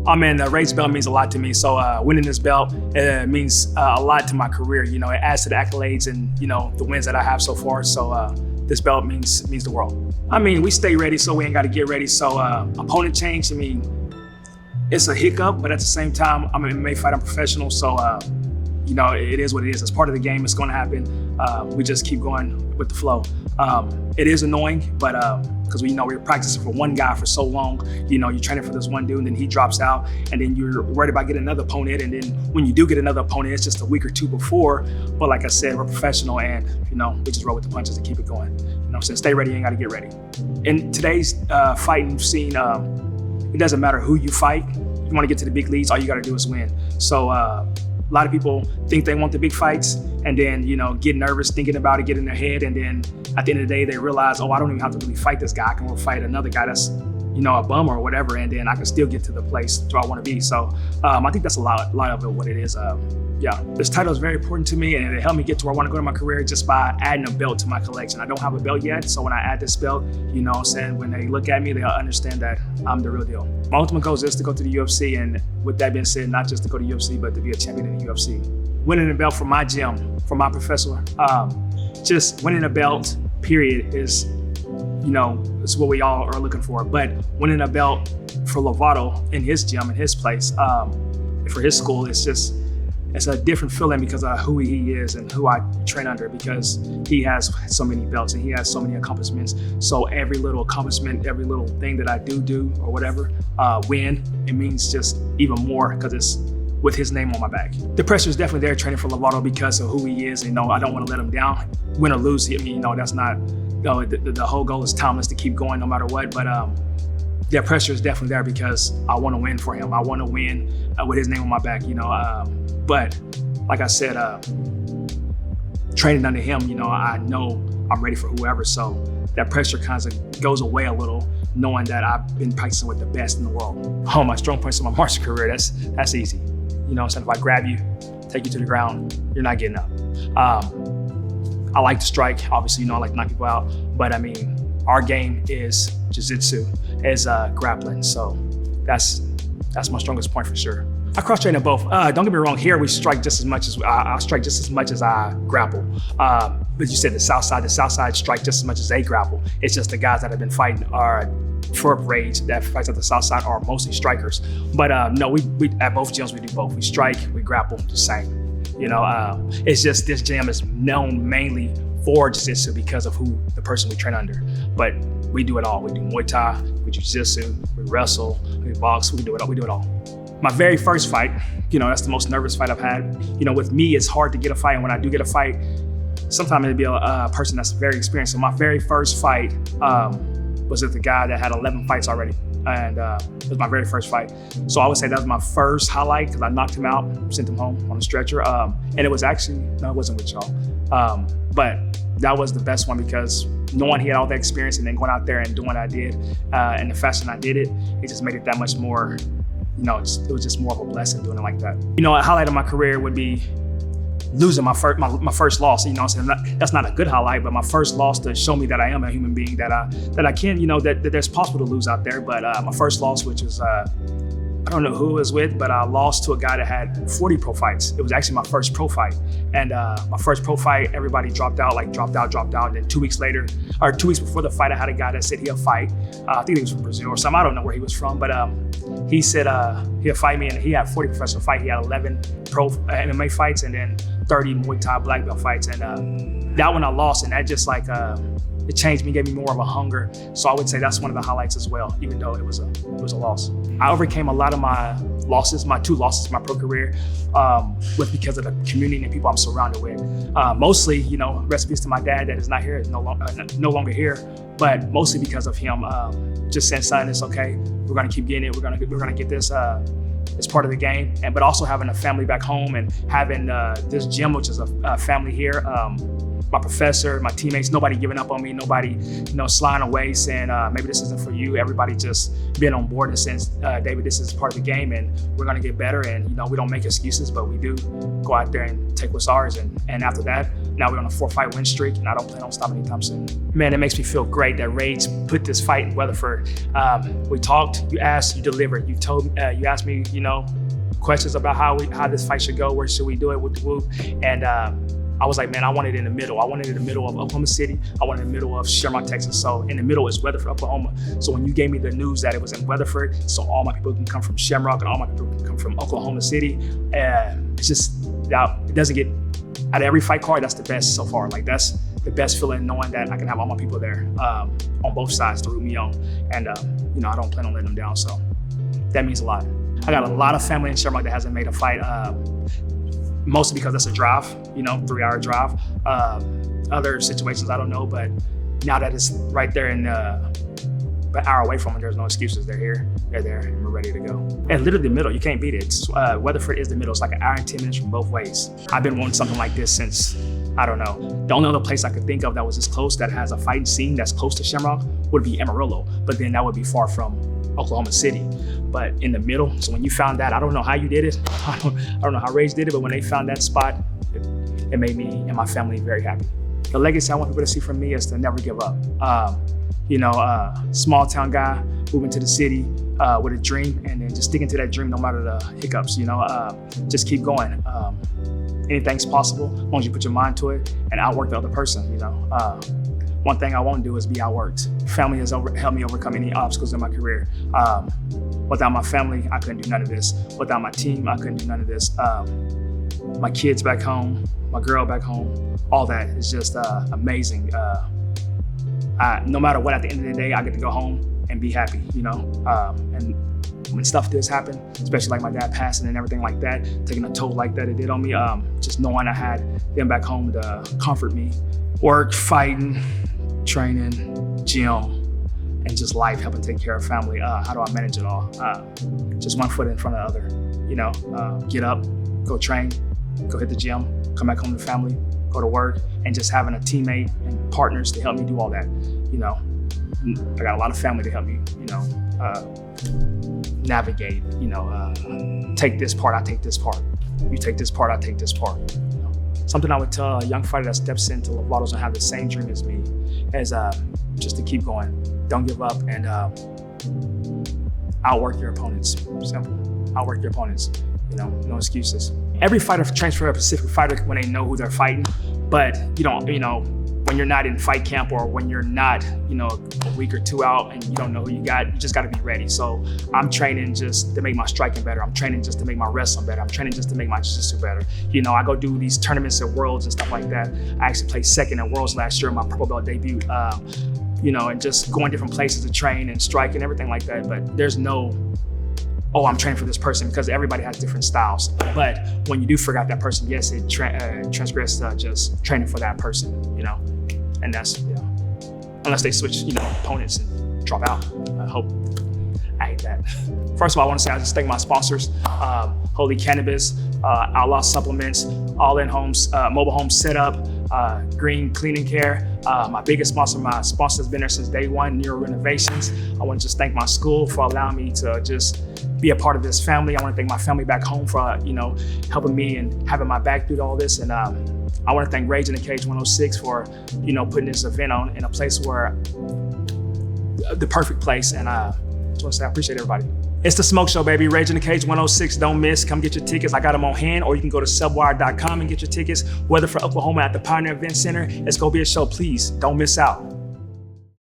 Oh man, the Wright's belt means a lot to me. So winning this belt means a lot to my career. You know, it adds to the accolades and, you know, the wins that I have so far. So this belt means the world. I mean, we stay ready, so we ain't got to get ready. So opponent change, I mean, it's a hiccup, but at the same time, I'm an MMA fighter, I'm professional. So, you know, it is what it is. It's part of the game. It's going to happen. We just keep going with the flow. It is annoying, but because we know we're practicing for one guy for so long. You know, you're training for this one dude, and then he drops out, and then you're worried about getting another opponent. And then when you do get another opponent, it's just a week or two before. But like I said, we're professional, and you know, we just roll with the punches and keep it going. You know what I'm saying? Stay ready. You ain't got to get ready. In today's fighting scene, it doesn't matter who you fight. You want to get to the big leagues, all you got to do is win. So a lot of people think they want the big fights and then, you know, get nervous thinking about it, get in their head. And then at the end of the day, they realize, oh, I don't even have to really fight this guy. I can go fight another guy that's, you know, a bum or whatever. And then I can still get to the place where I want to be. So I think that's a lot of it, what it is. Yeah, this title is very important to me, and it helped me get to where I want to go in my career just by adding a belt to my collection. I don't have a belt yet, so when I add this belt, you know what I'm saying, when they look at me, they'll understand that I'm the real deal. My ultimate goal is to go to the UFC, and with that being said, not just to go to the UFC, but to be a champion in the UFC. Winning a belt from my gym, from my professor, just winning a belt, period, is, you know, it's what we all are looking for. But winning a belt for Lovato in his gym, in his place, for his school, it's a different feeling because of who he is and who I train under, because he has so many belts and he has so many accomplishments. So every little accomplishment, every little thing that I do or whatever, win, it means just even more because it's with his name on my back. The pressure is definitely there training for Lovato because of who he is. You know, I don't want to let him down. Win or lose, I mean, you know, that's not, you know, the whole goal is timeless, to keep going no matter what. But the pressure is definitely there because I want to win for him. I want to win with his name on my back, you know. But like I said, training under him, you know, I know I'm ready for whoever. So that pressure kind of goes away a little, knowing that I've been practicing with the best in the world. Oh, my strong points in my martial career, that's easy. You know what I'm saying? If I grab you, take you to the ground, you're not getting up. I like to strike, obviously, you know, I like to knock people out. But I mean, our game is jiu-jitsu, is grappling. So that's my strongest point for sure. I cross-train at both. Don't get me wrong, here we strike just as much as I strike just as much as I grapple. But you said the South Side strike just as much as they grapple. It's just the guys that have been fighting are for Rage that fights at the South Side are mostly strikers. But no, we at both gyms we do both. We strike, we grapple, the same. You know, it's just this gym is known mainly for jiu-jitsu because of who the person we train under. But we do it all. We do Muay Thai, we do jiu-jitsu, we wrestle, we box, we do it all. We do it all. My very first fight, you know, that's the most nervous fight I've had. You know, with me, it's hard to get a fight. And when I do get a fight, sometimes it'd be a person that's very experienced. So my very first fight was with a guy that had 11 fights already. And it was my very first fight. So I would say that was my first highlight because I knocked him out, sent him home on a stretcher. And it was actually, no, it wasn't with y'all. But that was the best one because knowing he had all that experience and then going out there and doing what I did and the fashion I did it, it just made it that much more, you know, it was just more of a blessing doing it like that. You know, a highlight of my career would be losing my first loss. You know what I'm saying? That's not a good highlight, but my first loss to show me that I am a human being, that I can, you know, that there's possible to lose out there. But my first loss, which was, I don't know who it was with, but I lost to a guy that had 40 pro fights. It was actually my first pro fight. And my first pro fight, everybody dropped out. And then 2 weeks later, or 2 weeks before the fight, I had a guy that said he'll fight. I think he was from Brazil or something. I don't know where he was from, but he said he'll fight me, and he had 40 professional fights. He had 11 pro MMA fights and then 30 Muay Thai black belt fights. And that one I lost, and that just like, it changed me, gave me more of a hunger. So I would say that's one of the highlights as well, even though it was a loss. I overcame a lot of my losses, my 2 losses in my pro career, with because of the community and people I'm surrounded with. Mostly, you know, recipes to my dad that is not here, no longer here, but mostly because of him. Just saying, son, it's okay. We're gonna keep getting it. We're gonna get this. It's part of the game, but also having a family back home and having this gym, which is a family here. My professor, my teammates, nobody giving up on me, nobody, you know, sliding away saying, maybe this isn't for you. Everybody just being on board and saying, David, this is part of the game and we're gonna get better. And, you know, we don't make excuses, but we do go out there and take what's ours. And after that, Now we're on a 4-fight win streak, and I don't plan on stopping anytime soon. Man, it makes me feel great that Rage put this fight in Weatherford. We talked, you asked, you delivered. You asked me, questions about how this fight should go, where should we do it with the whoop, and I was like, man, I want it in the middle. I want it in the middle of Oklahoma City. I want it in the middle of Shamrock, Texas. So in the middle is Weatherford, Oklahoma. So when you gave me the news that it was in Weatherford, so all my people can come from Shamrock and all my people can come from Oklahoma City, it's just, it doesn't get, out of every fight card, that's the best so far. Like that's the best feeling, knowing that I can have all my people there on both sides to root me on. And I don't plan on letting them down. So that means a lot. I got a lot of family in Shamrock that hasn't made a fight. Mostly because that's a drive, 3-hour drive. Other situations, I don't know, but now that it's right there in an hour away from them, there's no excuses. They're here, they're there, and we're ready to go. And literally the middle, you can't beat it. Weatherford is the middle. It's like an hour and 10 minutes from both ways. I've been wanting something like this since, I don't know. The only other place I could think of that was this close, that has a fighting scene that's close to Shamrock, would be Amarillo, but then that would be far from Oklahoma City. But in the middle, so when you found that, I don't know how you did it. I don't know how Rage did it, but when they found that spot, it made me and my family very happy. The legacy I want people to see from me is to never give up. Small town guy moving to the city with a dream, and then just sticking to that dream no matter the hiccups. Just keep going. Anything's possible as long as you put your mind to it and outwork the other person. One thing I won't do is be outworked. Family has helped me overcome any obstacles in my career. Without my family, I couldn't do none of this. Without my team, I couldn't do none of this. My kids back home, my girl back home, all that is just amazing. No matter what, at the end of the day, I get to go home and be happy, and when stuff does happen, especially like my dad passing and everything like that, taking a toll like that it did on me, just knowing I had them back home to comfort me. Work, fighting, training, gym, and just life, helping take care of family. How do I manage it all? Just one foot in front of the other. Get up, go train, go hit the gym, come back home to family, go to work, and just having a teammate and partners to help me do all that. I got a lot of family to help me, navigate, take this part, I take this part. You take this part, I take this part. Something I would tell a young fighter that steps into Lovatos and have the same dream as me is just to keep going. Don't give up, and outwork your opponents. Simple. Outwork your opponents. No excuses. Every fighter trains for a specific fighter when they know who they're fighting, but when you're not in fight camp, or when you're not, a week or two out and you don't know who you got, you just got to be ready. So I'm training just to make my striking better. I'm training just to make my wrestling better. I'm training just to make my jiu-jitsu better. I go do these tournaments at Worlds and stuff like that. I actually placed second at Worlds last year in my purple belt debut. And just going different places to train and strike and everything like that. But there's no, I'm training for this person, because everybody has different styles. But when you do figure out that person, yes, it transgresses just training for that person, and that's, unless they switch, opponents and drop out. I hate that. First of all, I want to say I just thank my sponsors, Holy Cannabis, Outlaw Supplements, All In Homes, Mobile Home Setup, Green Cleaning Care. My biggest sponsor, my sponsor has been there since day one, Neuro Renovations. I want to just thank my school for allowing me to just be a part of this family. I want to thank my family back home for, helping me and having my back through all this. And I want to thank Rage in the Cage 106 for, putting this event on in a place where, the perfect place. And I just want to say I appreciate everybody. It's the Smoke Show, baby. Rage in the Cage 106. Don't miss. Come get your tickets. I got them on hand, or you can go to subwire.com and get your tickets. Weatherford, Oklahoma at the Pioneer Event Center. It's going to be a show. Please don't miss out.